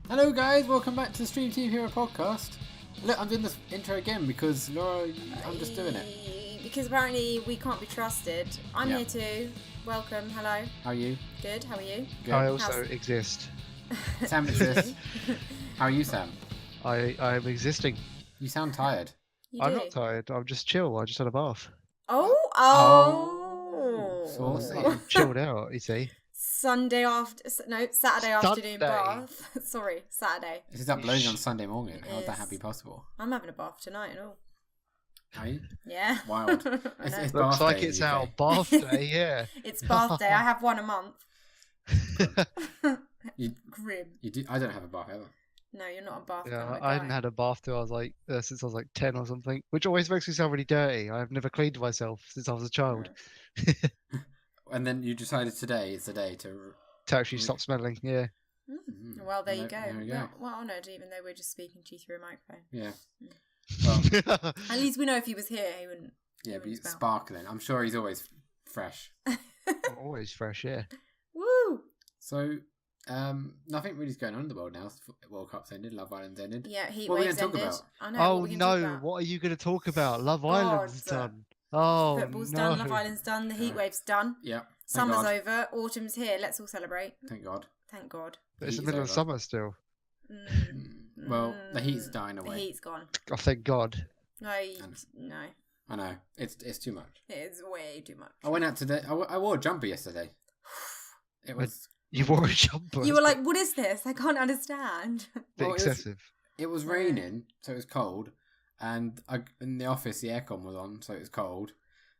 Hello guys, welcome back to the Stream Team Hero podcast. Look, I'm doing this intro again because Laura, I'm just doing it. Because apparently we can't be trusted. I'm here too. Welcome, hello. How are you? Good, how are you? Good. I also exist. Sam exists. How are you, Sam? I'm existing. You sound tired. I'm not tired. I'm just chill. I just had a bath. Oh! Saucy. I'm chilled out, you see. Saturday afternoon bath. Sorry, Saturday. This is uploading on Sunday morning. How is that happy possible? I'm having a bath tonight and all. Are you? Yeah. Wild. It's Looks like it's our bath day, yeah. It's bath day. I have one a month. Grim. You do? I don't have a bath ever. No, you're not a bath guy. Yeah, I haven't had a bath till since I was like 10 or something, which always makes me sound really dirty. I've never cleaned myself since I was a child. And then you decided today is the day to actually stop smelling, yeah. Well, there you go. There we go. Well honoured, even though we're just speaking to you through a microphone. Yeah. Well, at least we know if he was here, he wouldn't. Yeah, but he's sparkling. I'm sure he's always fresh. Always fresh, yeah. Woo! So, nothing really is going on in the world now. World Cup's ended, Love Island's ended. Yeah, Heat What are we Waves gonna talk ended. about? I know. Oh what no, what are you going to talk about? Love Island's done. Oh, Football's no. done, Love Island's done, the Heat Wave's done. Yeah. Summer's over, autumn's here. Let's all celebrate. Thank God. Thank God. But it's the Heat's middle of over. summer still. Well, the heat's dying away. The heat's gone. Oh, thank God. No. I know. It's too much. It's way too much. I went out today. I wore a jumper yesterday. It was. You wore a jumper. You were like, what is this? I can't understand. Bit excessive. It was raining, so it was cold, and in the office the aircon was on, so it was cold.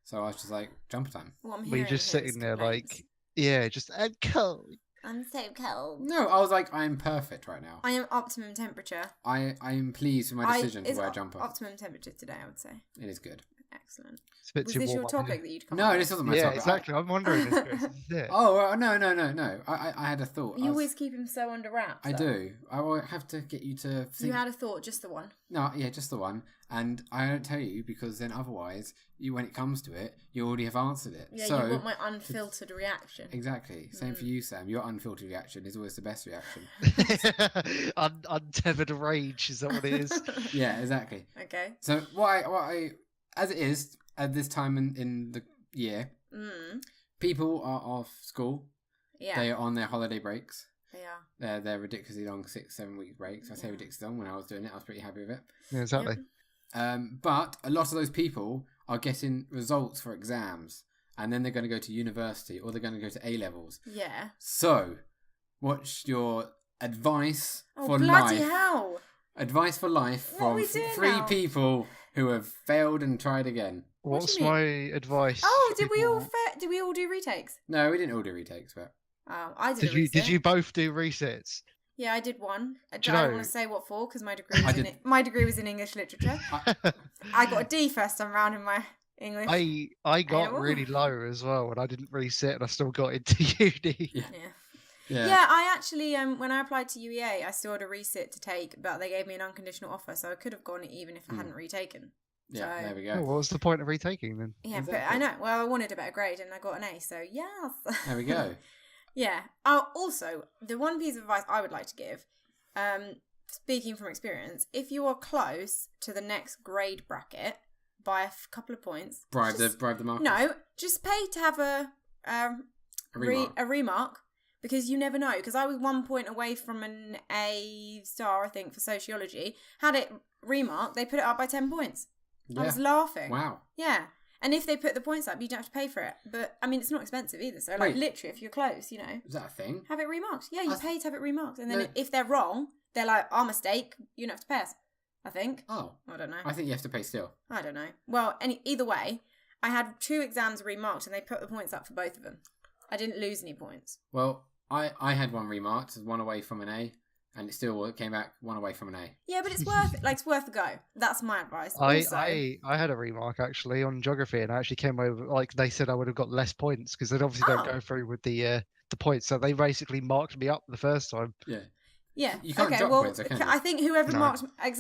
So I was just like, jumper time. What I'm Were you hearing just here is sitting there complaints. like, yeah, just cold. I'm so cold. No, I was like, I am perfect right now. I am optimum temperature. I am pleased with my decision to it's wear a jumper. Optimum temperature today, I would say. It is good. Excellent. It's a bit Was too this warm your up, topic that you'd come No, up this with? wasn't my Yeah, topic. exactly. I'm wondering if this is it. Oh, no. I had a thought. You always keep him so under wraps. I though. do. I will have to get you to think. You had a thought, just the one. No, yeah, just the one. And I don't tell you because then otherwise, when it comes to it, you already have answered it. Yeah, so, you want my unfiltered reaction. Exactly. Same for you, Sam. Your unfiltered reaction is always the best reaction. Untethered rage, is that what it is? Yeah, exactly. Okay. So what I as it is at this time in the year, people are off school. Yeah. They are on their holiday breaks. They are. They're ridiculously long 6-7 week breaks. I say ridiculously long. When I was doing it, I was pretty happy with it. Yeah, exactly. But a lot of those people are getting results for exams, and then they're going to go to university or they're going to go to A levels. Yeah. So, what's your advice for bloody life? hell! Advice for life What are from we doing three now? people who have failed and tried again. What's do you mean? my advice? Oh, for did we people- all did we all do retakes? No, we didn't all do retakes, but Oh, I did. Did a you? reset. Did you both do resets? Yeah, I did one. I Do you don't know- want to say what for because my degree was did. my degree was in English literature. I got a D first time round in my English. I got Yeah. really low as well, and I didn't reset, and I still got into uni. yeah. Yeah, I actually when I applied to UEA, I still had a resit to take, but they gave me an unconditional offer, so I could have gone even if I hadn't retaken. Yeah, So- there we Oh, go. what was the point of retaking then? Yeah, Exactly. but I know. Well, I wanted a better grade, and I got an A, so yes. There we go. Yeah. Oh, also, the one piece of advice I would like to give, speaking from experience, if you are close to the next grade bracket by a couple of points, Bribe just- the market. No, just pay to have a remark. a remark because you never know. Because I was 1 point away from an A star, I think, for sociology. Had it remarked, they put it up by 10 points. I was laughing. Wow. Yeah. And if they put the points up, you don't have to pay for it. But, I mean, it's not expensive either. So, like, Wait. literally, if you're close, Is that a thing? have it remarked. Yeah, you pay to have it remarked. And then No. if they're wrong, they're like, our mistake, you don't have to pay us. I think. Oh, I don't know. I think you have to pay still. I don't know. Well, either way, I had 2 exams remarked and they put the points up for both of them. I didn't lose any points. Well, I had one remarked, one away from an A, and it still came back one away from an A. Yeah, but it's worth it. Like, it's worth a go. That's my advice. I Also, had a remark actually on geography, and I actually came over. Like they said, I would have got less points because they obviously don't Oh. go through with the points. So they basically marked me up the first time. Yeah. yeah. You can't okay, drop well, points, though, can you? I think whoever No.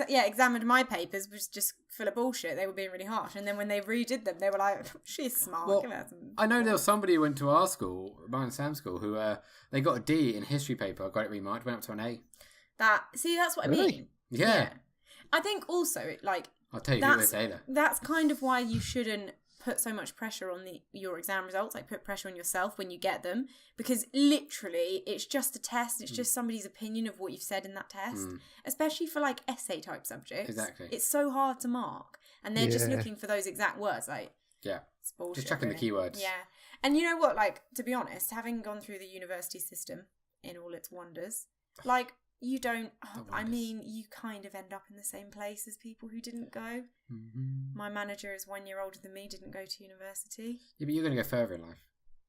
examined my papers was just full of bullshit. They were being really harsh. And then when they redid them, they were like, she's smart. Well, Give her some I know there was somebody who went to our school, mine and Sam's school, who they got a D in history paper, got it remarked, went up to an A. That's what I Really? mean. Yeah. I think also, like, I'll tell you who it's later. that's kind of why you shouldn't put so much pressure on your exam results. Like, put pressure on yourself when you get them, because literally it's just a test. It's just somebody's opinion of what you've said in that test, especially for like essay type subjects. Exactly. It's so hard to mark, and they're just looking for those exact words. Like, it's bullshit. Just checking the keywords. Yeah. And you know what? Like, to be honest, having gone through the university system in all its wonders, like, you don't. I mean, you kind of end up in the same place as people who didn't go. Mm-hmm. My manager is 1 year older than me. Didn't go to university. Yeah, but you're going to go further in life.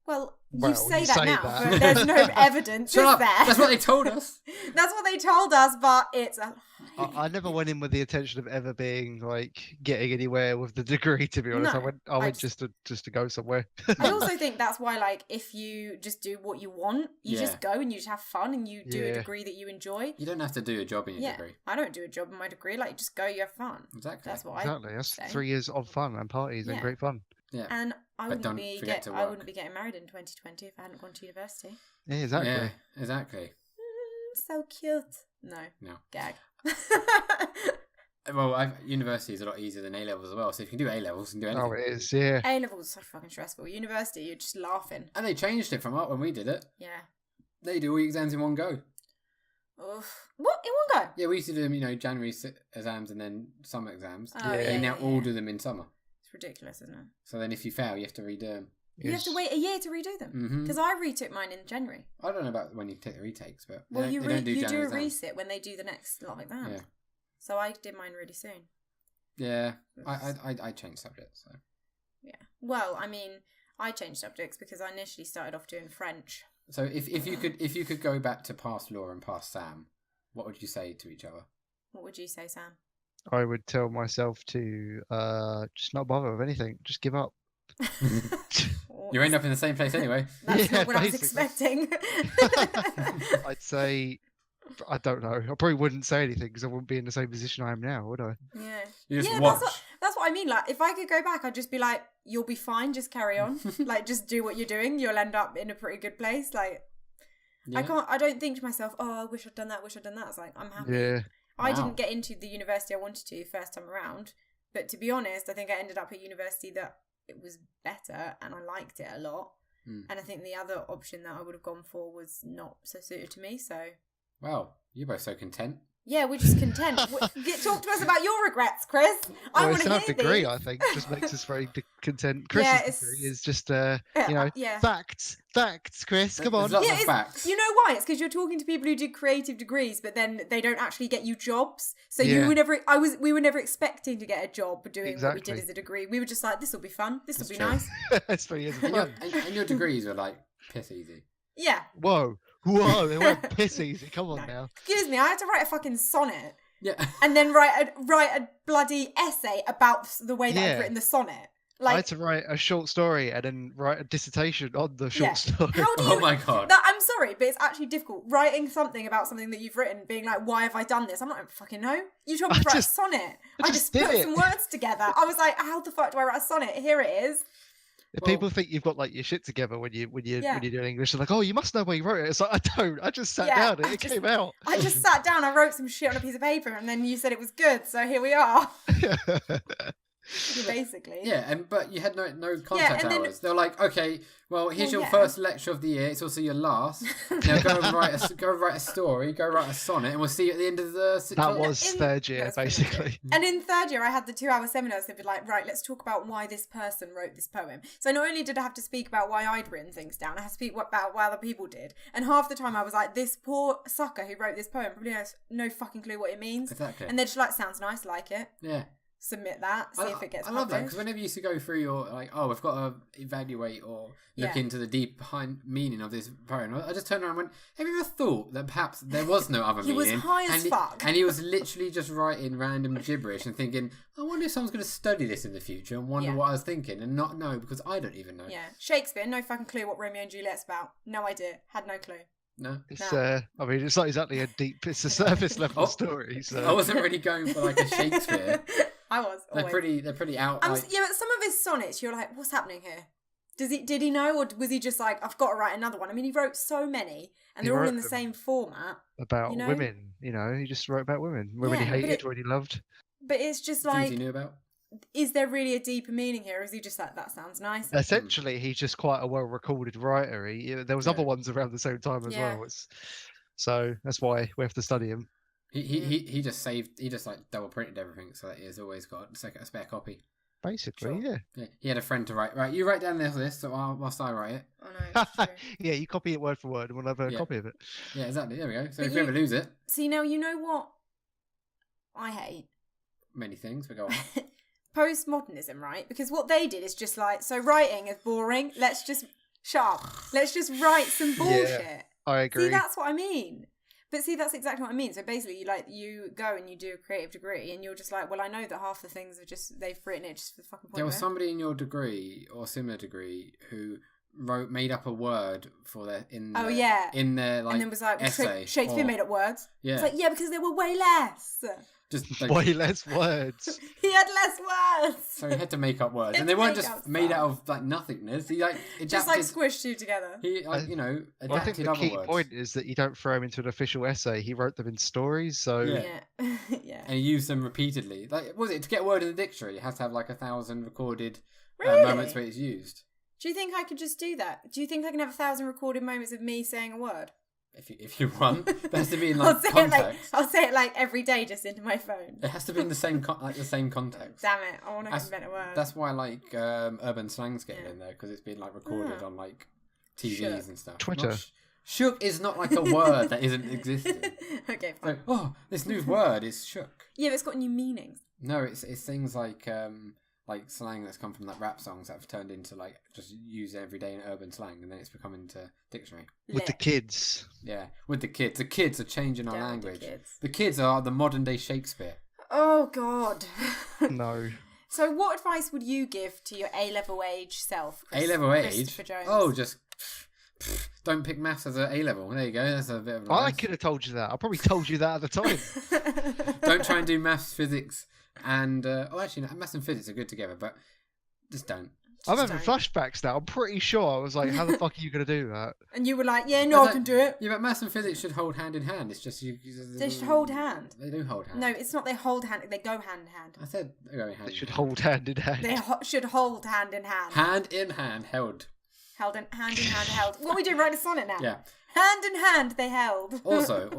Well, Well, you say you that say now, that. but there's no evidence, Shut is up! there? That's what they told us. That's what they told us, but it's a I never went in with the intention of ever being like getting anywhere with the degree. To be honest, No, I went just to go somewhere. I also think that's why, like, if you just do what you want, you just go and you just have fun and you do a degree that you enjoy. You don't have to do a job in your degree. I don't do a job in my degree. Like, just go, you have fun. Exactly. That's what Exactly. That's say. 3 years of fun and parties and great fun. Yeah. And I But wouldn't don't be forget to I work. wouldn't be getting married in 2020 if I hadn't gone to university. Yeah, exactly. Yeah, exactly. So cute. No. Gag. Well, university is a lot easier than A-levels as well. So if you can do A-levels, you can do anything. Oh, it is. Yeah. A levels are so fucking stressful. University, you're just laughing. And they changed it from when we did it. Yeah. They do all your exams in one go. Oof. What? In one go? Yeah, we used to do them, January exams and then summer exams. Oh, Yeah. They now all do them in summer. It's ridiculous, isn't it? So then if you fail, you have to redo them. You have to wait a year to redo them. Because I retook mine in January. I don't know about when you take the retakes, but Well, they you don't do do January a exams. resit when they do the next lot of exams. Yeah. So I did mine really soon. Yeah, I changed subjects. So. Yeah. Well, I mean, I changed subjects because I initially started off doing French. So if you could go back to past Laura and past Sam, what would you say to each other? What would you say, Sam? I would tell myself to just not bother with anything. Just give up. You end up in the same place anyway. That's not what I was basically. expecting. I'd say, I don't know. I probably wouldn't say anything because I wouldn't be in the same position I am now, would I? Yeah. You just watch. That's what I mean. Like, if I could go back, I'd just be like, you'll be fine. Just carry on. Like, just do what you're doing. You'll end up in a pretty good place. Like, Yeah. I don't think to myself, oh, I wish I'd done that. It's like, I'm happy. Yeah. I Wow. didn't get into the university I wanted to first time around. But to be honest, I think I ended up at university that it was better and I liked it a lot. And I think the other option that I would have gone for was not so suited to me. So, Wow, you're both so content. yeah, we're just content. Talk to us about your regrets, Chris. I Well, want it's to our hear degree, these. I think, just makes us very content. Yeah, Chris's it's- degree is just, Yeah. facts, Chris, come on. There's lots Yeah, of it's, facts. you know why? It's because you're talking to people who did creative degrees, but then they don't actually get you jobs. So Yeah. we were never expecting to get a job doing what we Exactly. did as a degree. We were just like, this will be fun. This will That's be true. nice. That's 3 years of And your, fun. and your degrees were like piss easy. Yeah. Whoa, they weren't piss easy. Come on No. now. Excuse me, I had to write a fucking sonnet Yeah. and then write a bloody essay about the way that I'd Yeah. written the sonnet. I Like, had to write a short story and then write a dissertation on the short Yeah. story. how do you? Oh my god. That, I'm sorry, but it's actually difficult writing something about something that you've written, being like, "Why have I done this?" I'm not fucking know. You told me I to write just- a sonnet. I I just just did put it. some words together. I was like, "How the fuck do I write a sonnet?" Here it is. If Well- people think you've got like your shit together when you're Yeah. doing English, they're like, "Oh, you must know where you wrote it." It's like, I don't. I just sat Yeah, down and I it just- came out. I just sat down. I wrote some shit on a piece of paper, and then you said it was good. So here we are, basically. Yeah, but you had no contact and then- hours. They were like, okay, well, here's Well, your yeah. first lecture of the year. It's also your last. Now go and write a story. Go write a sonnet, and we'll see you at the end of the. That was in- third year, that's pretty much basically. And in third year, I had the 2-hour seminars. They'd be like, right, let's talk about why this person wrote this poem. So not only did I have to speak about why I'd written things down, I had to speak about why other people did. And half the time I was like, this poor sucker who wrote this poem probably has no fucking clue what it means. Exactly. And they're just like, sounds nice, like it. Yeah. Submit that, see if it gets I love that published. because whenever you used to go through your like, oh, we've got to evaluate or look Yeah. into the deep behind meaning of this poem. I just turned around and went, have you ever thought that perhaps there was no other He was meaning? high as and fuck. And he was literally just writing random gibberish and thinking, I wonder if someone's going to study this in the future and wonder Yeah. what I was thinking and not know because I don't even know. Yeah. Shakespeare, no fucking clue what Romeo and Juliet's about. No idea. Had no clue. No. It's No. I mean, it's not exactly a deep. It's a surface level Oh. story. So I wasn't really going for like a Shakespeare. I was. They're Always. pretty out. Like, Yeah, but some of his sonnets, you're like, what's happening here? Did he know, or was he just like, I've got to write another one? I mean, he wrote so many, and they're all in the same format. About women, he just wrote about women. Women he hated, women he loved. But it's just Things like, he knew about. is there really a deeper meaning here? Or is he just like, that sounds nice? Essentially, he's just quite a well-recorded writer. There was other ones around the same time as well. So that's why we have to study him. He just like double printed everything so that he has always got a spare copy. Basically, yeah. He had a friend to write. Right, you write down this list whilst I write it. Oh no, it's true. Yeah, you copy it word for word, and we'll have a copy of it. Yeah, exactly. There we go. So if we ever lose it, see, now you know what I hate. Many things, but go on. Postmodernism, right? Because what they did is just like, so writing is boring. Let's just shut up. Let's just write some bullshit. Yeah, I agree. See, that's what I mean. But see, that's exactly what I mean. So basically, you go and you do a creative degree, and you're just like, well, I know that half the things are just they've written it just for the fucking point. There was somebody in your degree or similar degree who made up a word for their in their like, and then was like essay. Shakespeare made up words. Yeah, it's like because there were way less. Just way less words. He had less words. So he had to make up words, and they weren't just made out of like nothingness. He just squished two together. He adapted I think the key words. point is that you don't throw them into an official essay. He wrote them in stories, so yeah. And he used them repeatedly. Like, was it to get a word in the dictionary? It has to have like 1,000 recorded moments where it's used. Do you think I could just do that? Do you think I can have 1,000 recorded moments of me saying a word? If you want, it has to be in like context. I'll say it like every day just into my phone. It has to be in the same the same context. Damn it! I want to invent a word. That's why like urban slang's getting in there because it's been like recorded on like TVs and stuff. Twitter. Shook is not like a word that isn't existing. Okay, fine. So, this new word is shook. Yeah, but it's got new meanings. No, it's things like slang that's come from like rap songs that have turned into like just used every day in urban slang, and then it's become into dictionary. With the kids. Yeah, with the kids. The kids are changing our language. The kids are the modern day Shakespeare. Oh God. No. So, what advice would you give to your A-level age self? A-level age? Christopher Jones? Oh, just don't pick maths as an A-level. There you go. That's a bit of advice. I could have told you that. I probably told you that at the time. Don't try and do maths, physics, and actually, maths and physics are good together, but just don't. I'm having flashbacks now. I'm pretty sure I was like, how the fuck are you going to do that? And you were like, yeah, no, I can do it. Yeah, but maths and physics should hold hand in hand. It's just they should hold hand. They do hold hand. No, it's not they hold hand. They go hand in hand. I said they go hand in hand. They should hold hand in hand. They should hold hand in hand. Hand in hand, held. Hand in hand, held. What are we doing? Write a sonnet now. Yeah. Hand in hand, they held. Also.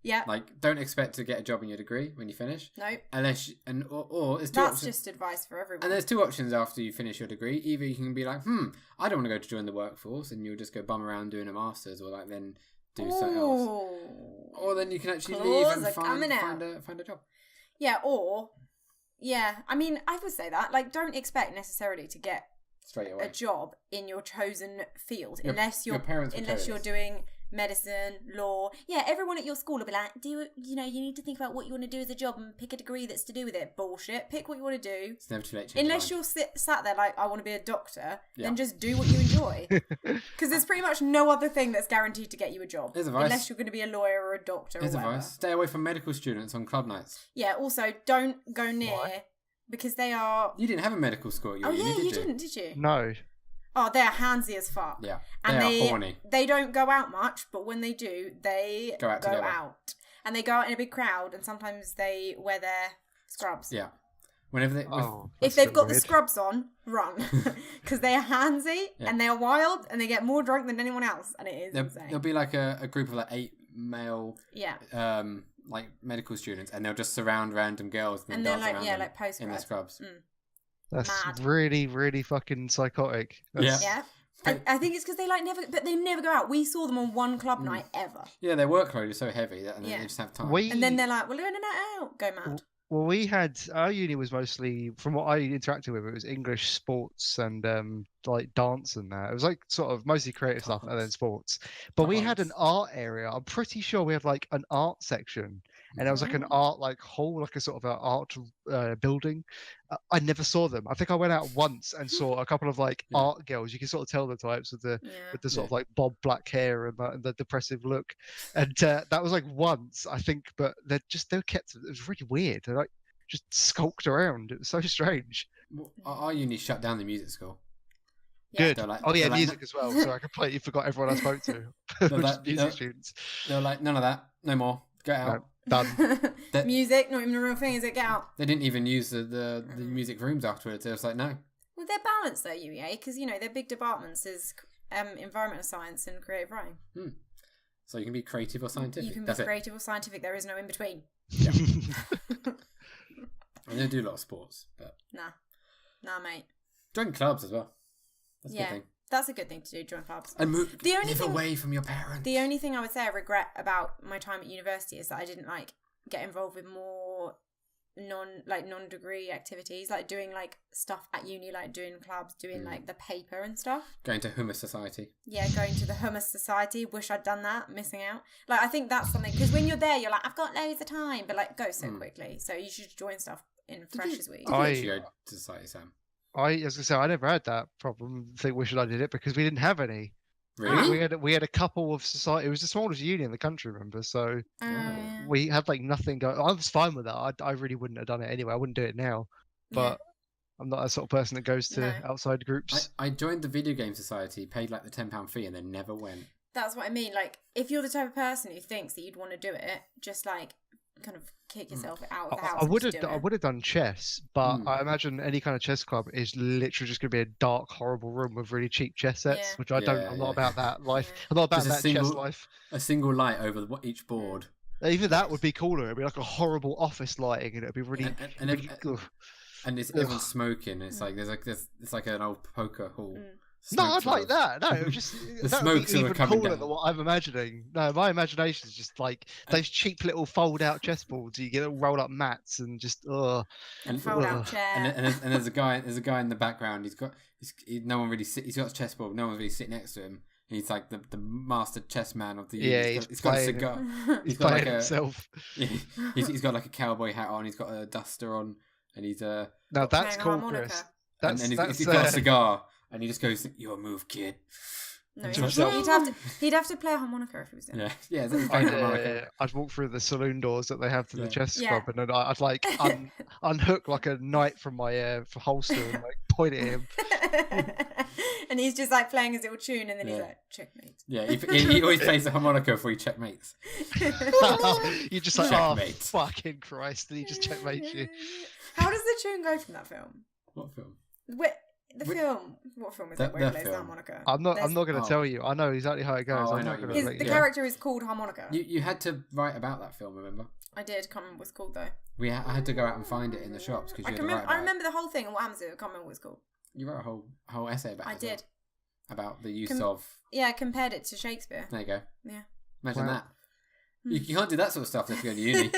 Yeah. Like, don't expect to get a job in your degree when you finish. No. Unless or it's two That's options. just advice for everyone. And there's two options after you finish your degree. Either you can be like, I don't want to go to join the workforce, and you'll just go bum around doing a master's, or like then do something else. Or then you can actually leave and find a job. Yeah. I mean, I would say that. Like, don't expect necessarily to get straight away a job in your chosen field unless you're doing medicine, law. Yeah, everyone at your school will be like, you need to think about what you want to do as a job and pick a degree that's to do with it. Bullshit. Pick what you want to do. It's never too late. Unless you're sat there like, I want to be a doctor, then just do what you enjoy. Because there's pretty much no other thing that's guaranteed to get you a job. There's advice. Unless you're going to be a lawyer or a doctor or whatever. Advice. Stay away from medical students on club nights. Yeah, also, don't go near... What? Because they are... You didn't have a medical school at your uni, you didn't, did you? No. Oh, they're handsy as fuck. Yeah, and they are horny. They don't go out much, but when they do, they go out. And they go out in a big crowd, and sometimes they wear their scrubs. Yeah. Whenever they... if they've got the scrubs on, run. Because they are handsy, and they are wild, and they get more drunk than anyone else, and it is insane. There'll be like a group of like 8 male... Yeah. Like medical students, and they'll just surround random girls and they're dance like around like post in their scrubs. That's mad. really, really fucking psychotic. Yeah. I think it's because they never go out. We saw them on one club night ever. Yeah, their workload is so heavy that they just have time. And then they're like, "We're doing a night out." Go mad. Well, we had our uni was mostly, from what I interacted with, it was English, sports, and like dance and that. It was like sort of mostly creative stuff and then sports. But we had an art area. I'm pretty sure we had like an art section, and it was like an art like hall, like a sort of an art building. I never saw them. I think I went out once and saw a couple of like art girls. You can sort of tell the types with the sort of like bob black hair and the depressive look. And that was like once, I think. But they kept. It was really weird. They like just skulked around. It was so strange. Well, our uni shut down the music school. Good. Like, music as well. So I completely forgot everyone I spoke to. Music students. They were like, none of that, no more. Get out. No, done. Music, not even a real thing, is it? Get out. They didn't even use the music rooms afterwards. They was like, no. Well, they're balanced though, UEA, because their big departments is environmental science and creative writing. So you can be creative or scientific. You can be creative or scientific. There is no in between. Yeah. I don't do a lot of sports, but nah, mate. Join clubs as well. That's a good thing. That's a good thing to do. Join clubs and live away from your parents. The only thing I would say I regret about my time at university is that I didn't get involved with more non-degree activities, like doing stuff at uni, like doing clubs, doing the paper and stuff. Going to Hummus Society. Yeah, going to the Hummus Society. Wish I'd done that. Missing out. I think that's something, because when you're there, you're like, I've got loads of time, but it goes so quickly. So you should join stuff in fresh as we. Did you actually go to Society, Sam? As I say, I never had that problem. I think wish I did it because we didn't have any. Really? We had a couple of society. It was the smallest uni in the country, remember? So we had nothing going. I was fine with that. I really wouldn't have done it anyway. I wouldn't do it now. But I'm not that sort of person that goes to outside groups. I joined the video game society, paid the £10 fee, and then never went. That's what I mean. If you're the type of person who thinks that you'd want to do it, just kind of kick yourself out of the house. I would have done chess, but I imagine any kind of chess club is literally just going to be a dark, horrible room with really cheap chess sets, which I'm not about that life. I'm not about chess life. A single light over each board. Even that would be cooler. It'd be like a horrible office lighting, and it'd be really. And everyone's smoking. It's it's like an old poker hall. No, I'd like that. No, it was just the that smoke would be even coming cooler down. than what I'm imagining. No, my imagination is just those cheap little fold-out chessboards. You get little roll-up mats and just and fold-out chair. And there's a guy in the background. He's got a chessboard. No one's really sitting next to him. He's like the master chess man of the year. He's got a cigar. He's got himself. He's got a cowboy hat on. He's got a duster on, and he's Now that's cool, Chris. And he's got a cigar. And he just goes, "Your move, kid." No, he'd have to play a harmonica if he was doing it. I'd walk through the saloon doors that they have to the chess club, and then I'd unhook a knight from my holster and point at him. And he's just playing his little tune, and then he's like, "Checkmate." Yeah, he always plays the harmonica before he checkmates. You're just like, checkmate. Oh, fucking Christ! And he just checkmates you. How does the tune go from that film? What film? Film. What film is it? Where he plays the harmonica? I'm not going to tell you. I know exactly how it goes. The character is called Harmonica. You had to write about that film, remember? I did. Can't remember what it's called though. I had to go out and find it in the shops because I remember the whole thing and what happens to it. I can't remember what it's called. You wrote a whole essay about it. I did. About the use of. Yeah, I compared it to Shakespeare. There you go. Yeah. Imagine that. You can't do that sort of stuff if you go to uni.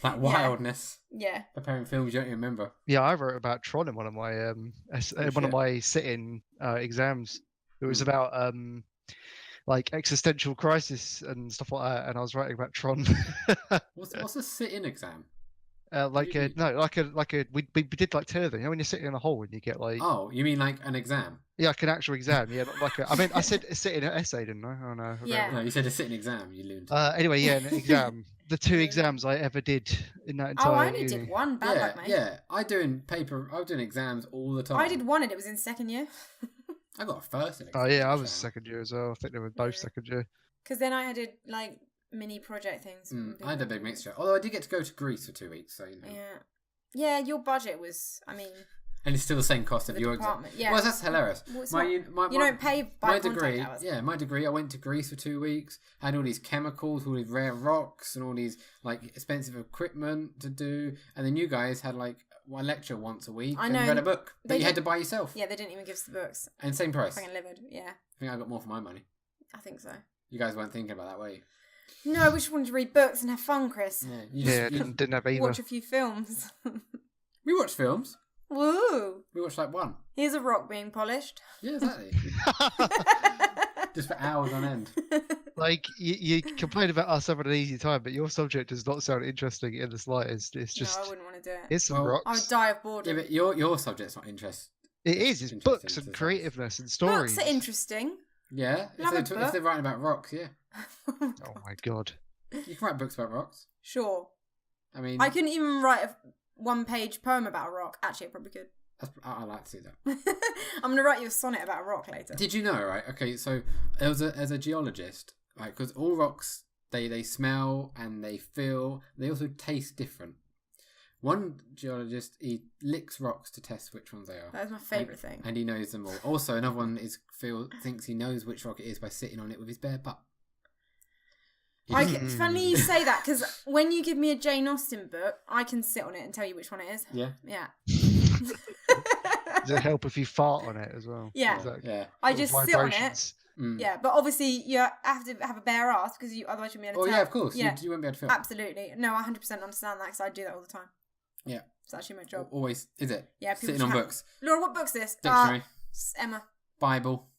That wildness. Yeah. Preparing films you don't even remember. Yeah, I wrote about Tron in one of my sitting exams. It was about existential crisis and stuff like that, and I was writing about Tron. What's a sit-in exam? We did 2 of them. When you're sitting in a hall and you get Oh, you mean an exam? Yeah, an actual exam. Yeah, I mean, I said a sitting essay, didn't I? Oh no. Yeah. No, you said a sitting exam. You looned. Anyway, yeah, an exam. The 2 exams I ever did in that entire. I only did one. Bad luck, mate. Yeah, I was doing exams all the time. I did one, and it was in second year. I got a first in exam. Oh yeah, I was second year as well. I think they were both second year. Because then I did mini project things. I had a big mixture. Although I did get to go to Greece for 2 weeks, so Yeah, your budget was. And it's still the same cost of your exam. Yeah. Well, that's hilarious. You don't pay by my degree. Hours. Yeah, my degree. I went to Greece for 2 weeks. I had all these chemicals, all these rare rocks, and all these expensive equipment to do. And then you guys had one lecture once a week. And read a book that you had to buy yourself. Yeah, they didn't even give us the books. And same price. Fucking livid. Yeah. I think I got more for my money. I think so. You guys weren't thinking about that, were you? No, we just wanted to read books and have fun, Chris. Yeah, you didn't have either. Watch a few films. We watched films. Woo! We watched one. Here's a rock being polished. Yeah, exactly. Just for hours on end. You complain about us having an easy time, but your subject does not sound interesting in the slightest. It's just. No, I wouldn't want to do it. It's some rocks. I would die of boredom. Yeah, but your subject's not interesting. It is. It's books and creativeness and stories. Books are interesting. Yeah, if they're writing about rocks, yeah. Oh my god. You can write books about rocks. Sure. I mean, I couldn't even write a 1-page poem about a rock. Actually, I probably could. I like to see that. I'm gonna write you a sonnet about a rock later. Did you know? Right. Okay. So as a geologist, right? Because all rocks they smell and they feel. They also taste different. One geologist, he licks rocks to test which ones they are. That's my favourite thing. And he knows them all. Also, another one thinks he knows which rock it is by sitting on it with his bare butt. It's funny you say that, because when you give me a Jane Austen book, I can sit on it and tell you which one it is. Yeah? Yeah. Does it help if you fart on it as well? Yeah. Yeah. I just sit on it. Mm. Yeah, but obviously you have to have a bare ass, because otherwise you'll be able to tell. Yeah, of course. Yeah. You won't be able to feel. Absolutely. No, I 100% understand that, because I do that all the time. Yeah. It's actually my job. Always. Is it? Yeah. Sitting on books. Laura, what book's this? Dictionary. Emma. Bible.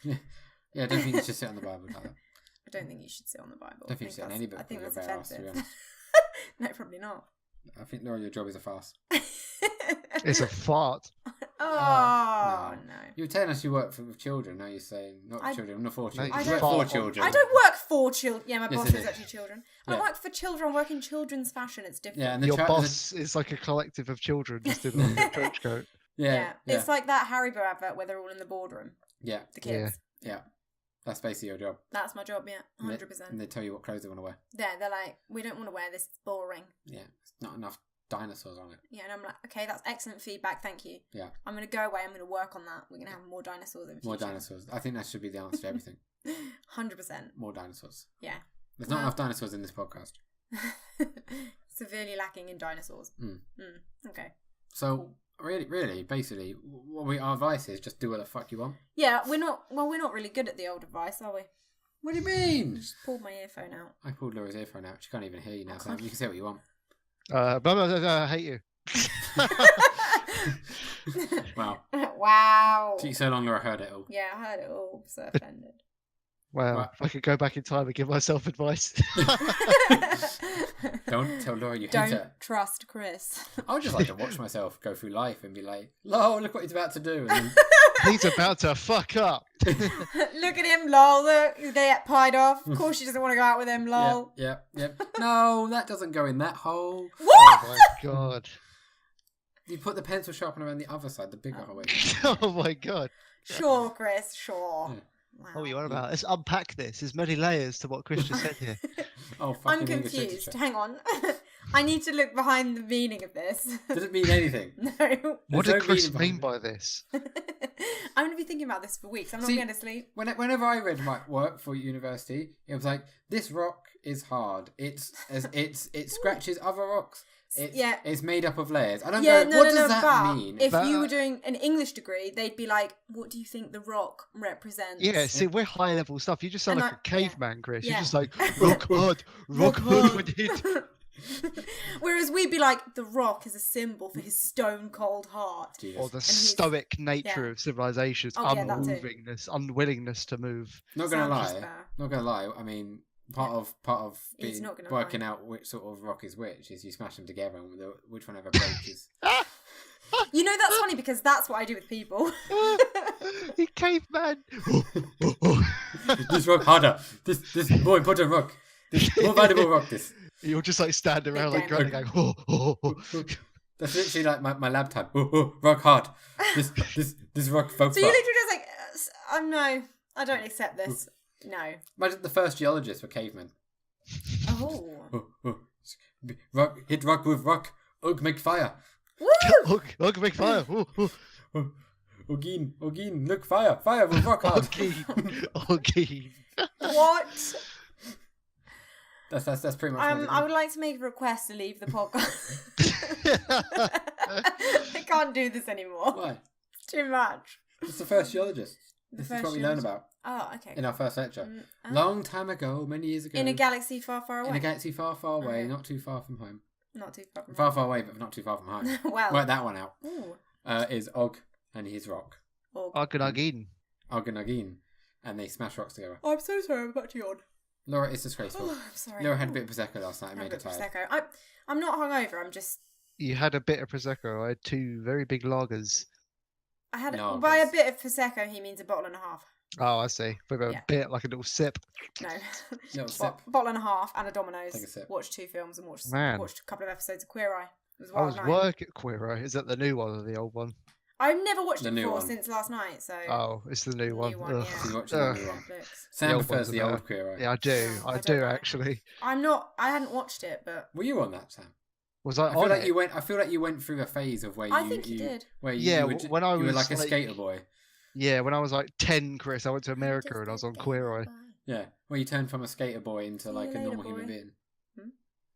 Yeah, I don't think you should sit on the Bible like that. I don't think you should sit on the Bible. I don't think you should sit on any book. I think that's offensive. No, probably not. I think, Laura, your job is a farce. It's a fart. Oh, no. You were telling us you work with children. Now you're saying not children, not for children. No, you work for children. I don't work for children. Yeah, my Yes, boss it is is. actually children. I work for children. I work in children's fashion. It's different. Yeah, and Your boss is like a collective of children just in a trench coat. Yeah. It's like that Haribo advert where they're all in the boardroom. Yeah. The kids. Yeah. That's basically your job. That's my job, yeah. 100%. And they tell you what clothes they want to wear. Yeah, they're like, we don't want to wear this, it's boring. Yeah. It's not enough dinosaurs on it. Yeah, and I'm like, okay, that's excellent feedback, thank you. Yeah. I'm going to go away, I'm going to work on that. We're going to have more dinosaurs in the future. More dinosaurs. I think that should be the answer to everything. 100%. More dinosaurs. Yeah. There's not enough dinosaurs in this podcast. Severely lacking in dinosaurs. Okay. So, really, basically, our advice is just do what the fuck you want. Yeah, we're not really good at the old advice, are we? What do you mean? Just pulled my earphone out. I pulled Laura's earphone out. She can't even hear you now, so you can say what you want. I hate you. Wow. Wow. Took you so long, Laura heard it all. Yeah, I heard it all. So offended. Wow. Right. If I could go back in time and give myself advice. Don't tell Laura you hate Don't her. trust Chris. I would just like to watch myself go through life and be like, lol, look what he's about to do. And then... He's about to fuck up. Look at him, lol. Look, they get pied off. Of course she doesn't want to go out with him, lol. Yep. No, that doesn't go in that hole. What? Oh my god. You put the pencil sharpener on the other side, the bigger hole. Oh my god. Sure, Chris, sure. Yeah. Wow. What are you on about? Let's unpack this. There's many layers to what Chris just said here. Oh, I'm fucking English confused. literature. Hang on. I need to look behind the meaning of this. Does it mean anything? No. What There's did no Chris meaning mean behind by this? I'm going to be thinking about this for weeks. I'm not going to sleep. Whenever I read my work for university, it was like, this rock is hard. It scratches other rocks. It's made up of layers. I don't go, what does that mean? If you were doing an English degree, they'd be like, what do you think the rock represents? Yeah, see, we're high level stuff. You just sound like a caveman, Chris. Yeah. You're just like, rock hard when hit. Whereas we'd be like, the rock is a symbol for his stone cold heart. Jesus. Or the stoic nature of civilization's unmovingness, unwillingness to move. Not gonna lie. I mean, part of working out which sort of rock is which is you smash them together and which one ever breaks is. You know, that's funny because that's what I do with people. You caveman. This rock harder. This more important rock. This more valuable rock. This. You're just like standing around like grunting, going, That's literally like my lab time. Rock hard. This rock folk. So you literally just like, no, I don't accept this. No. Imagine the first geologists were cavemen. Oh. Rock, hit rock with rock. Ugh, make fire. Woo! Ugh, make fire. Ogin, look, fire with rock hard. Ogin. What? That's pretty much. I would like to make a request to leave the podcast. I can't do this anymore. Why? It's too much. It's the first geologist. This is what we learn about. Oh, okay. In our first lecture. Long time ago, many years ago. In a galaxy far, far away. In a galaxy far, far away, not too far from home. Not too far from Far, far away, but not too far from home. Well. Work that one out. Ooh. Is Og and his rock. Ogin. Og and Ogin. And they smash rocks together. Oh, I'm so sorry, I'm about to yawn. Laura, it's disgraceful. Oh, I'm sorry. Laura had a bit of Prosecco last night and made her tired. Prosecco. I'm not hungover, I'm just... You had a bit of Prosecco. I had 2 very big lagers. I had by a bit of Prosecco, he means a bottle and a half. Oh, I see. With a bit, like a little sip. No. Little sip. Bottle and a half and a Domino's. Take a sip. Watched 2 films and watched a couple of episodes of Queer Eye. I was work at Queer Eye. Is that the new one or the old one? I've never watched it before since last night, so... Oh, it's the new one. Yeah. She's watching the new one. Sam prefers the old Queer Eye. Yeah, I do. I do, actually. I hadn't watched it, but... Were you on that, Sam? Was I feel like I feel like you went through a phase of where I think you did. Where you were like a skater boy. Yeah, when I was like 10, Chris, I went to America and I was on Queer Eye. Yeah, where you turned from a skater boy into like a normal human being.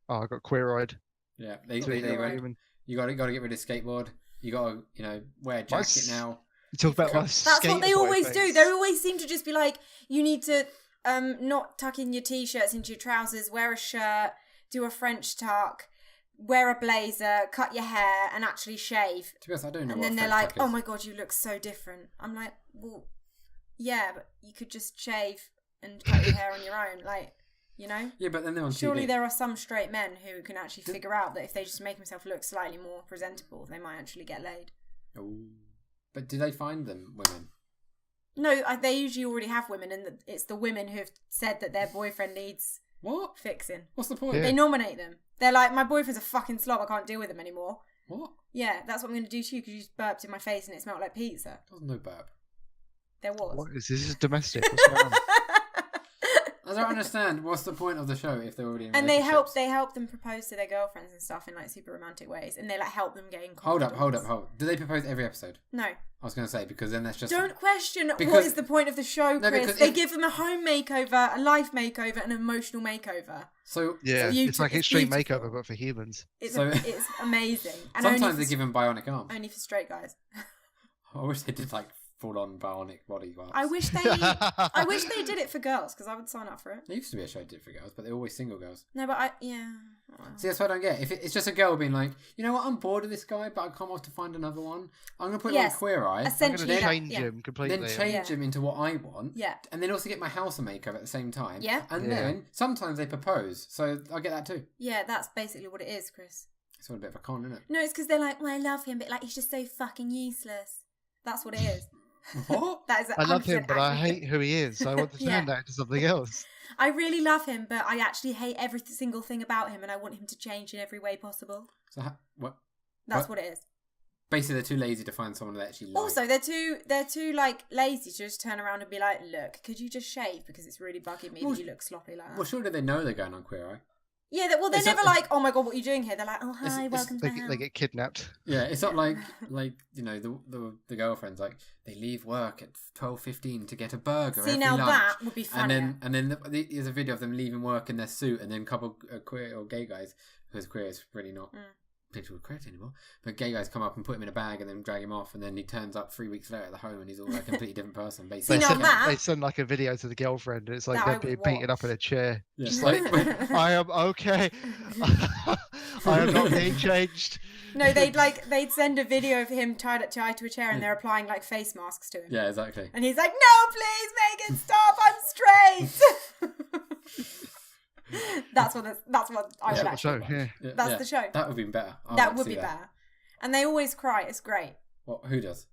Oh, I got queer-eyed. Yeah, they went, you got to get rid of skateboard. You got to, wear a jacket now. You talk about That's what they always do. They always seem to just be like, you need to not tuck in your t-shirts into your trousers, wear a shirt, do a French tuck, wear a blazer, cut your hair, and actually shave. To be honest, I don't know. And then they're like, "Oh my god, you look so different." I'm like, "Well, yeah, but you could just shave and cut your hair on your own, like." Yeah, but then they're on Surely TV. there are some straight men who can actually figure out that if they just make themselves look slightly more presentable, they might actually get laid. Oh, but do they find them women? No, they usually already have women, and it's the women who have said that their boyfriend needs fixing. What's the point? Yeah. They nominate them. They're like, my boyfriend's a fucking slob. I can't deal with him anymore. What? Yeah, that's what I'm going to do to you because you just burped in my face and it smelled like pizza. There was no burp. There was. What is this? This is domestic. What's going on? I don't understand. What's the point of the show if they're already in And relationships? they help them propose to their girlfriends and stuff in like super romantic ways, and they like help them gain confidence. Hold up. Do they propose every episode? No. I was going to say because then that's just. Don't question what is the point of the show, Chris. They give them a home makeover, a life makeover, an emotional makeover. So yeah, it's like Extreme Makeover but for humans. It's amazing. And sometimes they give them bionic arms. Only for straight guys. I wish they did like full-on bionic body parts. I wish they did it for girls because I would sign up for it. There used to be a show that did it for girls, but they're always single girls. No, but See, that's what I don't get. If it's just a girl being like, you know what, I'm bored of this guy, but I can't wait to find another one. I'm going to put him on Queer Eye. Essentially, I'm going to change him completely. Then change him into what I want. Yeah. And then also get my house a makeover at the same time. Yeah. And then sometimes they propose, so I get that too. Yeah, that's basically what it is, Chris. It's all a bit of a con, isn't it? No, it's because they're like, well, I love him, but like he's just so fucking useless. That's what it is. What? That is I love him, but I hate who he is. So I want to turn that into something else. I really love him, but I actually hate every single thing about him, and I want him to change in every way possible. So what? That's what it is. Basically, they're too lazy to find someone that actually. Also, they're too like lazy to just turn around and be like, "Look, could you just shave because it's really bugging me that you look sloppy like that." Well, surely they know they're going on Queer Eye. Yeah, they're never like, "Oh my god, what are you doing here?" They're like, "Oh hi, welcome to my house." They get kidnapped. Yeah, it's not like the girlfriends like they leave work at 12:15 to get a burger. See, now lunch. That would be funny. And then there's a video of them leaving work in their suit, and then a couple queer or gay guys, because queer is really not people with credit anymore. But gay guys come up and put him in a bag and then drag him off, and then he turns up 3 weeks later at the home and he's all like a completely different person. Basically, they send like a video to the girlfriend. And it's like they're being beaten up in a chair. Yeah. Just like I am okay. I am not being changed. No, they'd send a video of him tied to a chair and they're applying like face masks to him. Yeah, exactly. And he's like, "No, please make it stop. I'm straight." That's what I would actually watch. Yeah. That's the show. That would be better. That would be better. And they always cry. It's great. What? Who does?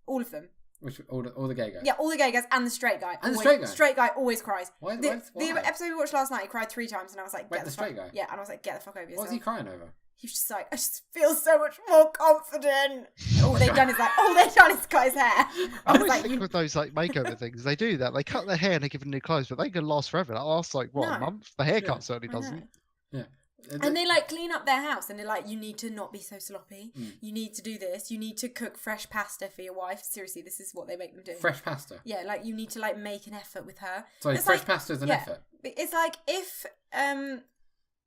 All of them. Which all the gay guys? Yeah, all the gay guys and the straight guy. And the straight guy? Straight guy always cries. Why? The episode we watched last night, he cried 3 times and I was like, "Wait, the straight guy?" Yeah, and I was like, "Get the fuck over yourself." What was he crying over? He was just like, "I just feel so much more confident." All they've done is cut his hair. I was like, with those like makeover things, they do that. They cut their hair and they give them new clothes, but they can last forever. That lasts like a month. The haircut certainly doesn't. Yeah. And they like clean up their house and they're like, "You need to not be so sloppy. You need to do this. You need to cook fresh pasta for your wife." Seriously, this is what they make them do. Fresh pasta? Yeah, like you need to like make an effort with her. So fresh pasta is an effort? It's like if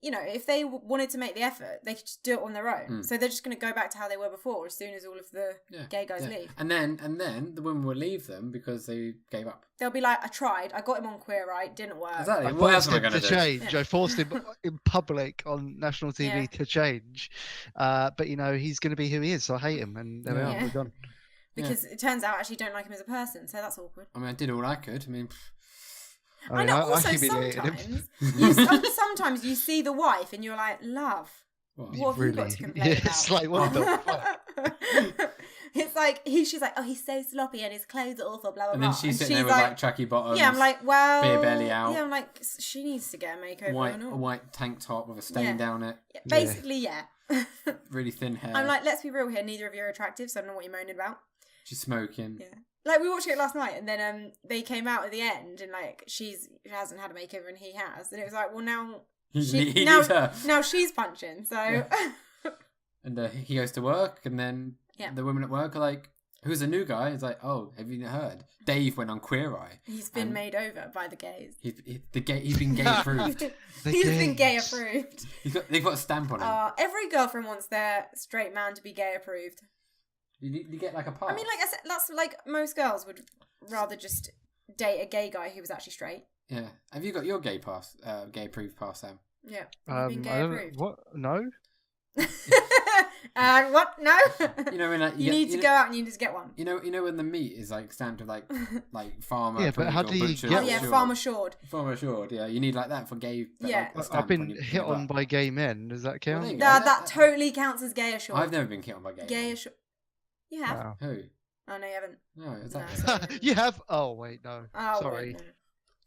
if they wanted to make the effort, they could just do it on their own. So they're just going to go back to how they were before as soon as all of the gay guys leave. And then the women will leave them because they gave up. They'll be like, "I tried. I got him on Queer Eye. Didn't work." Exactly. What else am I going to do? Change. I forced him in public on national TV to change. But he's going to be who he is, so I hate him. And there we are. We're done. Because it turns out I actually don't like him as a person, so that's awkward. I mean, I did all I could. I know. Also, sometimes you see the wife and you're like, "Love, what have you got to complain about?" It's like, what the fuck? It's like she's like, "Oh, he's so sloppy and his clothes are awful." Blah blah blah. And then she's sitting there with like tracky bottoms. Yeah, I'm like, well, beer belly out. Yeah, I'm like, she needs to get a makeover. A white tank top with a stain down it. Yeah, basically, yeah. really thin hair. I'm like, let's be real here. Neither of you are attractive, so I don't know what you're moaning about. She's smoking. Yeah. Like, we watched it last night, and then they came out at the end, and like, she hasn't had a makeover, and he has. And it was like, well, now... He needs her. Now she's punching, so... Yeah. And he goes to work, and then the women at work are like, who's the new guy? He's like, oh, have you heard? Dave went on Queer Eye. He's been made over by the gays. He's been gay approved. He's been gay approved. They've got a stamp on him. Every girlfriend wants their straight man to be gay approved. You get like a pass. I mean, like I said, that's like most girls would rather just date a gay guy who was actually straight. Yeah. Have you got your gay pass, gay approved pass, Sam? Yeah. Have you been gay approved? What? No. What? No. You know when you need to go out and you need to get one. You know when the meat is like stamped with like farmer. Yeah, but how do you get? Oh yeah, farmer assured. Farmer assured. Yeah, you need like that for gay. Yeah. Like, I've been hit on by gay men. Does that count? Well, that totally counts as gay assured. I've never been hit on by gay assured. You have? Wow. Who? Oh no, you haven't. No, exactly. You have? Oh wait, no. Oh, sorry. Wait, no.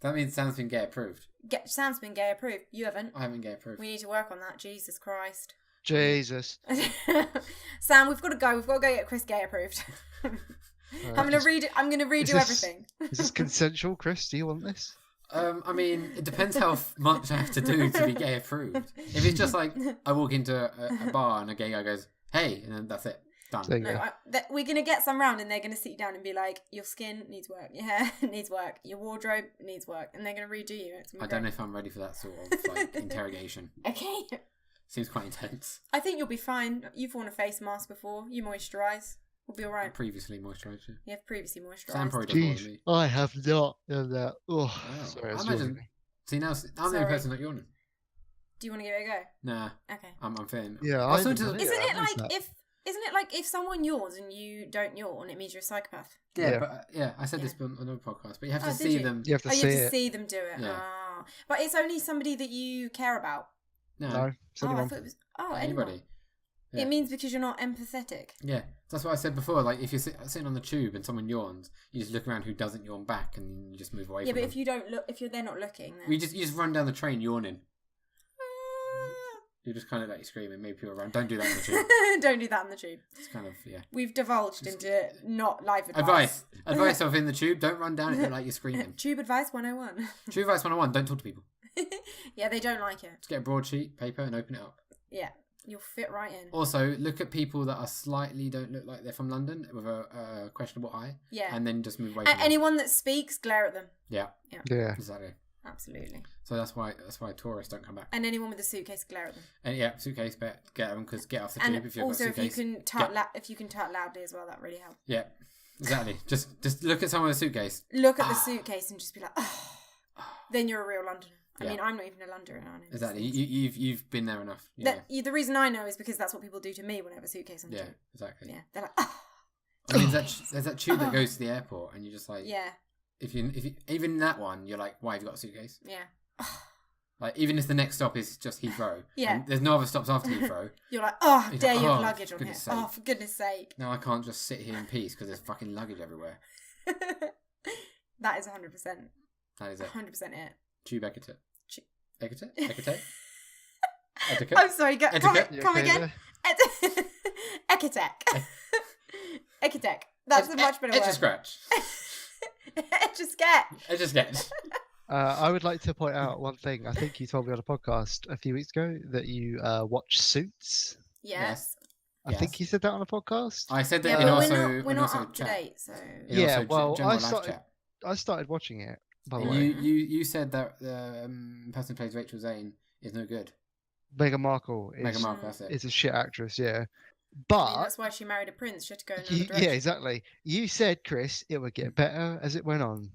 That means Sam's been gay approved. Sam's been gay approved. You haven't. I haven't gay approved. We need to work on that. Jesus Christ. Jesus. Sam, we've got to go. We've got to go get Chris gay approved. I'm gonna redo everything. Is this consensual, Chris? Do you want this? I mean, it depends how much I have to do to be gay approved. If it's just like I walk into a bar and a gay guy goes, "Hey," and then that's it, done. We're gonna get some round, and they're gonna sit you down and be like, "Your skin needs work. Your hair needs work. Your wardrobe needs work," and they're gonna redo you. I don't know if I'm ready for that sort of like interrogation. Okay. Seems quite intense. I think you'll be fine. You've worn a face mask before. You moisturise. We'll be alright. Previously moisturised. Yeah. You have previously moisturised. Sam probably does more than me. I have not done that. Oh, wow. Sorry, I was imagine. See now, I'm the only person not yawning. Do you want to give it a go? Nah. Okay. I'm feeling. Yeah. Isn't it like if someone yawns and you don't yawn, it means you're a psychopath? Yeah, but I said this on another podcast, but you have to see them. You have to see them do it. Yeah. Oh. But it's only somebody that you care about. No. I thought it was. Anybody. Yeah. It means because you're not empathetic. Yeah, that's what I said before. Like, if you're sitting on the tube and someone yawns, you just look around who doesn't yawn back, and you just move away. Yeah, but if you don't look, they're not looking, then... you just run down the train yawning. You just kind of like screaming. Maybe people around. Don't do that on the tube. Don't do that on the tube. It's kind of We've divulged into not life advice. Advice of in the tube. Don't run down it like you're screaming. Tube advice 101. Tube advice 101. Don't talk to people. Yeah, they don't like it. Just get a broadsheet paper and open it up. Yeah. You'll fit right in. Also, look at people that are don't look like they're from London with a questionable eye. Yeah. And then just move away from anyone that speaks, glare at them. Yeah. Yeah. Exactly. Absolutely. So that's why tourists don't come back. And anyone with a suitcase, glare at them. And suitcase, but get them because get off the tube if you've got a suitcase. And also, if you can tut loudly as well, that really helps. Yeah. Exactly. just look at someone with a suitcase. Look at the suitcase and just be like, oh. Then you're a real Londoner. I mean, I'm not even a Londoner. Exactly. You've been there enough. Yeah. The reason I know is because that's what people do to me when I have a suitcase on the tube. Yeah, exactly. Yeah, they're like, oh. I mean, there's that tube that goes to the airport, and you're just like, yeah. If you even that one, you're like, why have you got a suitcase? Yeah. Like, even if the next stop is just Heathrow, yeah. And there's no other stops after Heathrow. You're like, oh, dare you have luggage on here? Sake. Oh, for goodness sake! No, I can't just sit here in peace because there's fucking luggage everywhere. That is 100%. That is it. 100% it. Tube etiquette. Etiquette? Etiquette? I'm sorry, come again. Etiquette. Etiquette. That's a much better word. Scratch. Sketch. I would like to point out one thing. I think you told me on a podcast a few weeks ago that you watch Suits. Yes. I think you said that on a podcast. I said that we're not up to date, so... Yeah, well, I started watching it, by the way. You said that the person who plays Rachel Zane is no good. Meghan Markle that's it. Is a shit actress, yeah. But that's why she married a prince. She had to go in another direction. Yeah, exactly. You said, Chris, it would get better as it went on.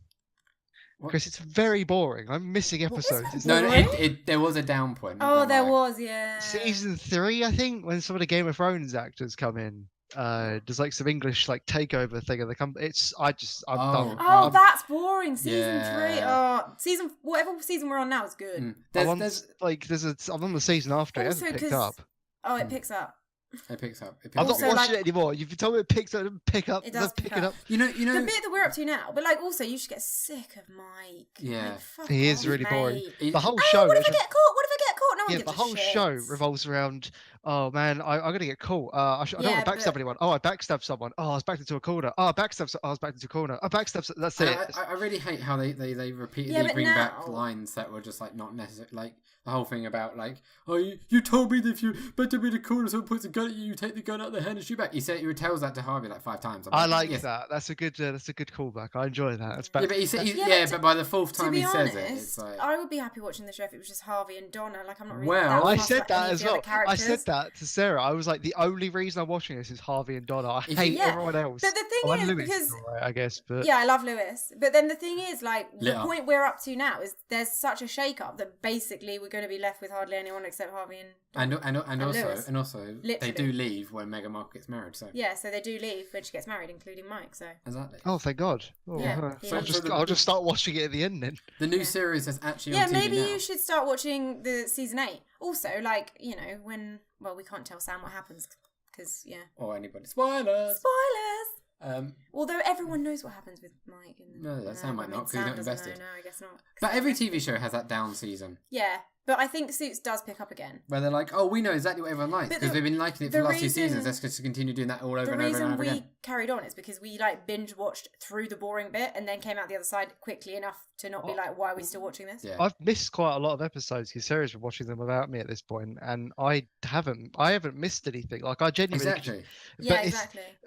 What? Chris, it's very boring. I'm missing episodes. There was a down point. Oh, there was, yeah. Season 3, I think, when some of the Game of Thrones actors come in. There's like some English like takeover thing of the company. I'm done. Oh, that's boring. Season 3. Whatever season we're on now is good. I'm on the season after. Also, it hasn't picked up. Oh, it picks up. It picks up. I'm not watching it anymore. You've told me it picks up. Pick up. It does pick it up. You know the bit that we're up to now. But like, also, you should get sick of Mike. Yeah, he is really boring. The whole show. show. What if I get caught? No one gives the a whole shit. show revolves around, oh man, I'm gonna get caught. I don't want to backstab anyone. Oh, I backstabbed someone. Oh, I was backed into a corner. Oh, I was backed into a corner. I backstabbed. That's it. I really hate how they repeatedly bring back lines that were just like not necessary. Like the whole thing about like, oh, you told me that if you better be the corner, someone puts a gun at you, take the gun out of their hand and shoot back. He retells that to Harvey like 5 times. I like that. That's a good callback. I enjoy that. That's but but by the 4th time he says it, it's like I would be happy watching the show if it was just Harvey and Donna. Like I'm not really. Well, I said that as well. I said that to Sarah. I was like, the only reason I'm watching this is Harvey and Donna. I hate everyone else. But the thing is, because right, I guess, but I love Lewis. But then the thing is, like, the point we're up to now is there's such a shake-up that basically we're going to be left with hardly anyone except Harvey and also they do leave when Meghan Markle gets married. So so they do leave when she gets married, including Mike. So exactly. Oh, thank God. Oh, I'll just start watching it at the end then. The new series has actually on TV maybe now. you should start watching the season 8. Also, like, when we can't tell Sam what happens because or anybody spoilers. Although everyone knows what happens with Mike. Sam might not because he's not invested. No, I guess not. But every TV show has that down season. Yeah, but I think Suits does pick up again. Where they're like, oh, we know exactly what everyone likes because we've been liking it for the last 2 seasons. Let's just continue doing that all over and over and over again. The reason we carried on is because we binge watched through the boring bit and then came out the other side quickly enough to not be like, why are we still watching this? Yeah. I've missed quite a lot of episodes because Sarah's been watching them without me at this point, and I haven't missed anything. Like I genuinely exactly.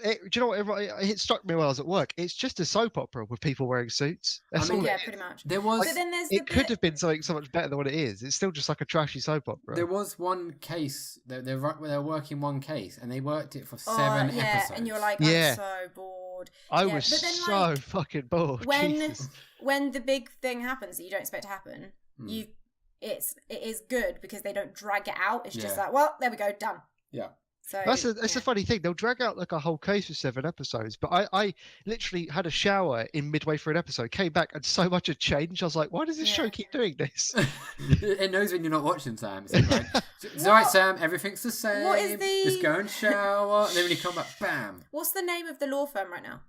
Do you know what? It struck me while I was at work. It's just a soap opera with people wearing suits. That's all. Yeah, pretty much. There was. But then it could have been something so much better than what it is. It's still just like a trashy soap opera. There was one case. They're working one case, and they worked it for 7 episodes. And you're like, I'm so bored. I was so fucking bored. When the big thing happens that you don't expect to happen, it is good because they don't drag it out. It's just like, well, there we go, done. Yeah. So that's a funny thing. They'll drag out like a whole case for 7 episodes, but I literally had a shower in midway through an episode, came back, and so much had changed. I was like, why does this show keep doing this? It knows when you're not watching, Sam. It's like, it's all right, Sam. Everything's the same. What is Just go and shower, and then when you come back, bam. What's the name of the law firm right now?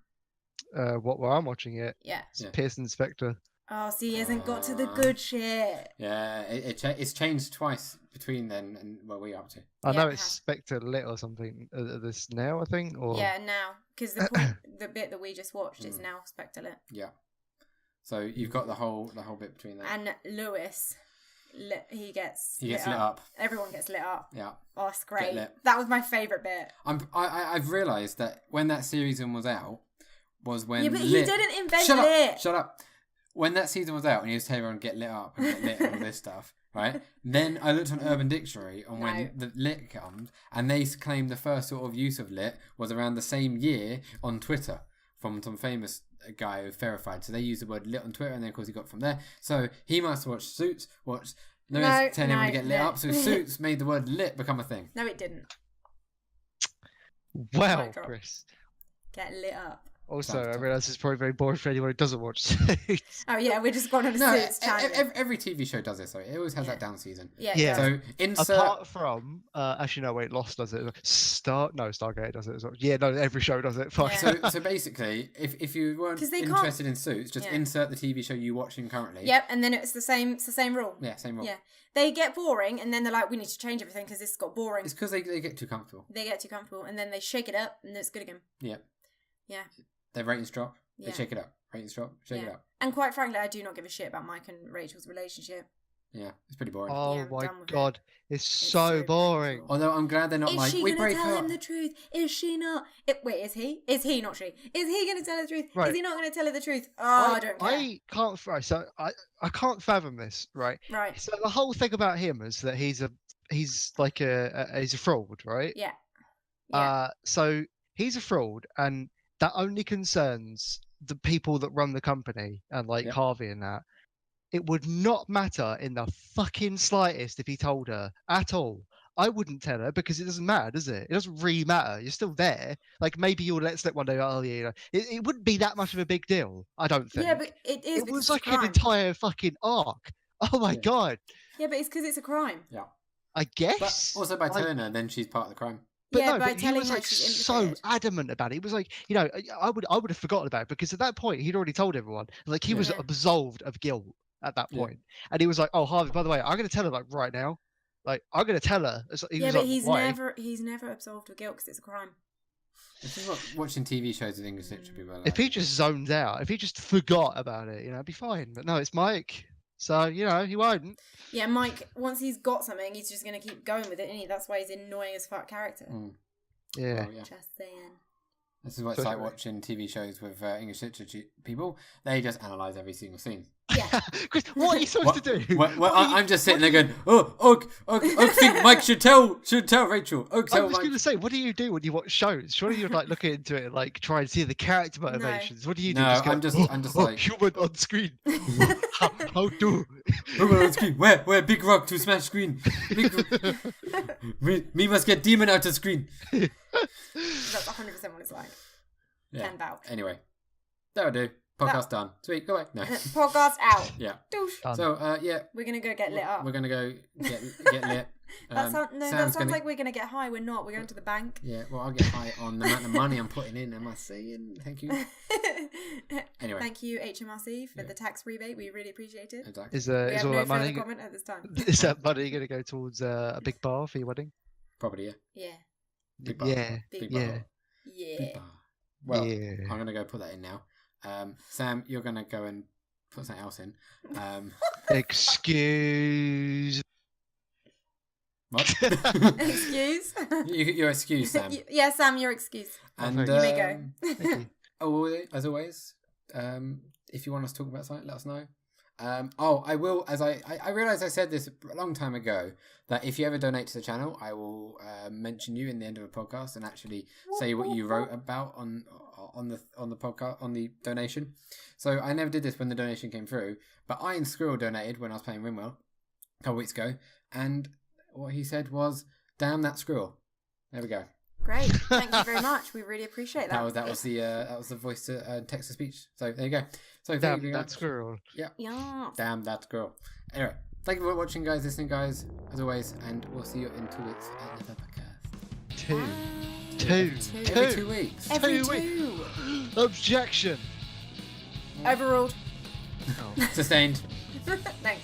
Where I'm watching it. Yeah. It's Pearson Spector. Oh, so he hasn't got to the good shit. Yeah, it's changed twice between then and where we're up to. I know it's Spectre Lit or something. This now, I think. Or now because the bit that we just watched is now Spectre Lit. Yeah. So you've got the whole bit between that. And Lewis, he gets lit up. Everyone gets lit up. Yeah. Oh, that's great. That was my favourite bit. I've realised that when that season was out was when. Yeah, but he didn't invent lit. Shut up. When that season was out and he was telling everyone get lit up and get lit and all this stuff, right? Then I looked on Urban Dictionary on when the lit comes, and they claimed the first sort of use of lit was around the same year on Twitter from some famous guy who verified. So they used the word lit on Twitter, and then of course he got from there. So he must have watched Suits, telling everyone to get lit up. So Suits made the word lit become a thing. No, it didn't. Wow, Chris. Get lit up. Also, I realise it's probably very boring for anyone who doesn't watch Suits. Oh yeah, we're just going on a Suits channel. Every TV show does this. Sorry, it always has that down season. Yeah. So insert. Apart from, actually no, wait, Lost does it. Stargate does it as well. Yeah, no, every show does it. Fuck. So basically, if you weren't interested in Suits, just insert the TV show you're watching currently. Yep, and then it's the same rule. Yeah, same rule. Yeah. They get boring, and then they're like, we need to change everything because this got boring. It's because they get too comfortable. They get too comfortable, and then they shake it up, and it's good again. Yeah. Yeah. Their ratings drop. They shake it up. Ratings drop. Shake it up. And quite frankly, I do not give a shit about Mike and Rachel's relationship. Yeah, it's pretty boring. Oh my god, it's so boring. Painful. Although I'm glad they're not we break up. Is she going to tell him the truth? Is she not? Wait, is he? Is he, not she? Is he going to tell her the truth? Right. Is he not going to tell her the truth? Oh, I don't care. I can't. Right, so I can't fathom this. Right. Right. So the whole thing about him is that he's a fraud, right? Yeah. So he's a fraud, and that only concerns the people that run the company and Harvey and that. It would not matter in the fucking slightest if he told her at all. I wouldn't tell her because it doesn't matter, does it? It doesn't really matter. You're still there. Like maybe you'll let slip one day. Oh yeah, it wouldn't be that much of a big deal. I don't think. Yeah, but it is. It was like an entire fucking arc. Oh my god. Yeah, but it's because it's a crime. Yeah. I guess. But also by telling her, then she's part of the crime. But he was so adamant about it. He was like, I would have forgotten about it because at that point he'd already told everyone. Like he was absolved of guilt at that point. And he was like, oh Harvey, by the way, I'm going to tell her right now. Like, I'm gonna tell her. But he's never absolved of guilt because it's a crime. This is what watching TV shows with English literature people are like. If he just zoned out, if he just forgot about it, it'd be fine. But no, it's Mike. So, he won't. Yeah, Mike, once he's got something, he's just going to keep going with it, isn't he? That's why he's an annoying as fuck character. Yeah. Oh, yeah. Just saying. This is what it's like watching TV shows with English literature people. They just analyse every single scene. Yeah. Chris, what are you supposed to do? I'm just sitting there going, Oak think Mike should tell Rachel. I was going to say, what do you do when you watch shows? Surely you'd like look into it and like try and see the character motivations. No. What do you do? No, I'm just like human on screen. How do? Human on screen. Where big rock to smash screen. Me must get demon out of screen. That's 100% what it's like. Yeah. Can vouch. Anyway, that'll do. Podcast done. Sweet. Go away. No. Podcast out. Yeah. Douche. So we're gonna go get lit up. We're gonna go get lit. That sounds like we're gonna get high. We're not. We're going to the bank. Yeah. Well, I'll get high on the amount of money I'm putting in. Am I saying? Thank you. Anyway. Thank you HMRC for the tax rebate. We really appreciate it. Exactly. Is all that money? Comment at this time. Is that money going to go towards a big bar for your wedding? Probably. Yeah. Yeah. Big bar. Yeah. Big yeah. bar. Yeah. Big bar. Well, I'm gonna go put that in now. Sam, you're gonna go and put something else in. Excuse. What? Excuse? You're excused, Sam. Yeah, Sam, you're excused. And you may go. As always, if you want us to talk about something, let us know. I will. As I realised I said this a long time ago, that if you ever donate to the channel, I will mention you in the end of a podcast and actually say what you wrote about on the podcast, on the donation. So I never did this when the donation came through, but Iron Squirrel donated when I was playing Rimwell a couple weeks ago, and what he said was, "Damn that squirrel." There we go. Great, thank you very much. We really appreciate that. That was the voice to text to speech. So there you go. So damn that squirrel. Yeah. Yeah. Damn that squirrel. Anyway, thank you for watching, guys, listening, guys, as always, and we'll see you in 2 weeks at another podcast. Every 2 weeks. Every 2 weeks. Objection. Overruled. Sustained. Thanks.